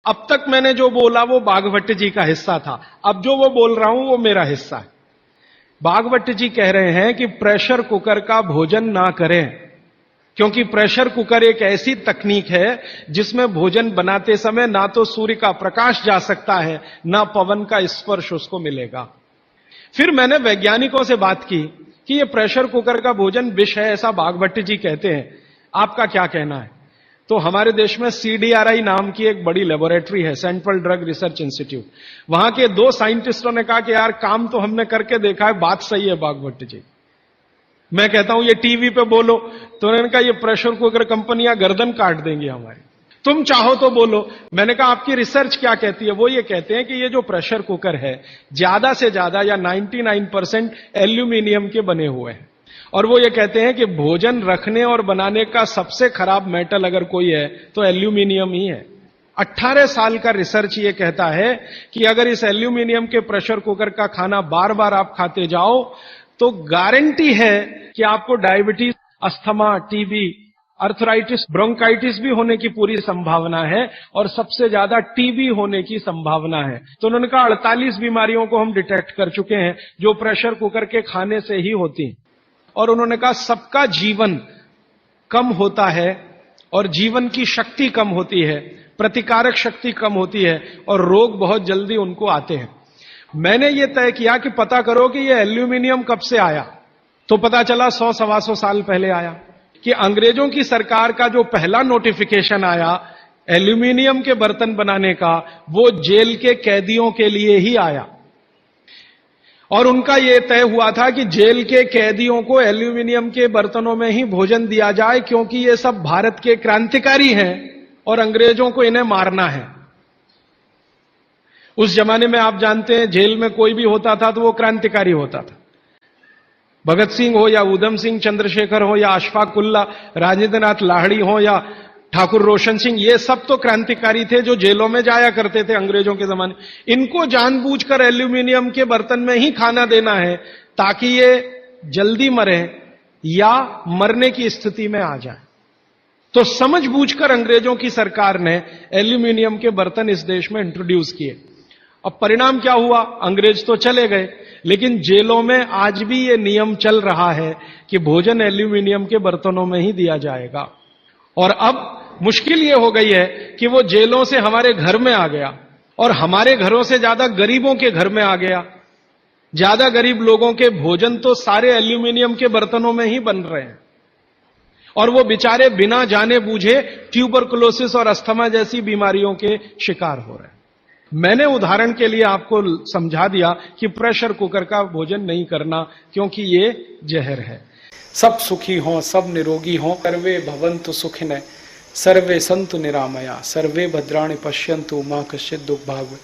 अब तक मैंने जो बोला वो बागभट्ट जी का हिस्सा था, अब जो वो बोल रहा हूं वो मेरा हिस्सा है। बागभट्ट जी कह रहे हैं कि प्रेशर कुकर का भोजन ना करें, क्योंकि प्रेशर कुकर एक ऐसी तकनीक है जिसमें भोजन बनाते समय ना तो सूर्य का प्रकाश जा सकता है, ना पवन का स्पर्श उसको मिलेगा। फिर मैंने वैज्ञानिकों से बात की कि ये प्रेशर कुकर का भोजन विष है, ऐसा बागभट्ट जी कहते हैं, आपका क्या कहना है? तो हमारे देश में CDRI नाम की एक बड़ी लेबोरेटरी है, सेंट्रल ड्रग रिसर्च इंस्टीट्यूट। वहां के 2 साइंटिस्टों ने कहा कि यार काम तो हमने करके देखा है, बात सही है बागभट्ट जी। मैं कहता हूं ये टीवी पे बोलो, तो उन्होंने कहा ये प्रेशर कुकर कंपनियां गर्दन काट देंगी हमारी, तुम चाहो तो बोलो। मैंने कहा आपकी रिसर्च क्या कहती है? वो ये कहते हैं कि ये जो प्रेशर कुकर है ज्यादा से ज्यादा या 99% एल्यूमिनियम के बने हुए हैं, और वो ये कहते हैं कि भोजन रखने और बनाने का सबसे खराब मेटल अगर कोई है तो एल्यूमिनियम ही है। 18 साल का रिसर्च ये कहता है कि अगर इस एल्यूमिनियम के प्रेशर कुकर का खाना बार बार आप खाते जाओ तो गारंटी है कि आपको diabetes, asthma, TB, arthritis, bronchitis भी होने की पूरी संभावना है, और सबसे ज्यादा टीबी होने की संभावना है। तो उन्होंने कहा 48 बीमारियों को हम डिटेक्ट कर चुके हैं जो प्रेशर कुकर के खाने से ही होती हैं। और उन्होंने कहा सबका जीवन कम होता है और जीवन की शक्ति कम होती है, प्रतिकारक शक्ति कम होती है और रोग बहुत जल्दी उनको आते हैं। मैंने ये तय किया कि पता करो कि ये एल्यूमिनियम कब से आया, तो पता चला 100-125 साल पहले आया, कि अंग्रेजों की सरकार का जो पहला नोटिफिकेशन आया एल्यूमिनियम के बर्तन बनाने का, वो जेल के कैदियों के लिए ही आया। और उनका यह तय हुआ था कि जेल के कैदियों को एल्यूमिनियम के बर्तनों में ही भोजन दिया जाए, क्योंकि ये सब भारत के क्रांतिकारी हैं और अंग्रेजों को इन्हें मारना है। उस जमाने में आप जानते हैं जेल में कोई भी होता था तो वो क्रांतिकारी होता था। भगत सिंह हो या उधम सिंह, चंद्रशेखर हो या अशफाक उल्ला, राजेंद्र नाथ लाहिड़ी हो या ठाकुर रोशन सिंह, ये सब तो क्रांतिकारी थे जो जेलों में जाया करते थे अंग्रेजों के जमाने। इनको जानबूझकर एल्यूमिनियम के बर्तन में ही खाना देना है ताकि ये जल्दी मरे या मरने की स्थिति में आ जाए। तो समझबूझकर अंग्रेजों की सरकार ने एल्यूमिनियम के बर्तन इस देश में इंट्रोड्यूस किए। अब परिणाम क्या हुआ? अंग्रेज तो चले गए, लेकिन जेलों में आज भी ये नियम चल रहा है कि भोजन एल्यूमिनियम के बर्तनों में ही दिया जाएगा। और अब मुश्किल ये हो गई है कि वो जेलों से हमारे घर में आ गया, और हमारे घरों से ज्यादा गरीबों के घर में आ गया। ज्यादा गरीब लोगों के भोजन तो सारे एल्यूमिनियम के बर्तनों में ही बन रहे हैं, और वो बेचारे बिना जाने बूझे ट्यूबरकुलोसिस और अस्थमा जैसी बीमारियों के शिकार हो रहे हैं। मैंने उदाहरण के लिए आपको समझा दिया कि प्रेशर कुकर का भोजन नहीं करना, क्योंकि ये जहर है। सब सुखी हों, सब निरोगी हों, सर्वे भवन्तु सुखिनः, सर्वे सन्तु निरामया, सर्वे भद्राणि पश्यन्तु, मा कश्चित् दुःख भाग्।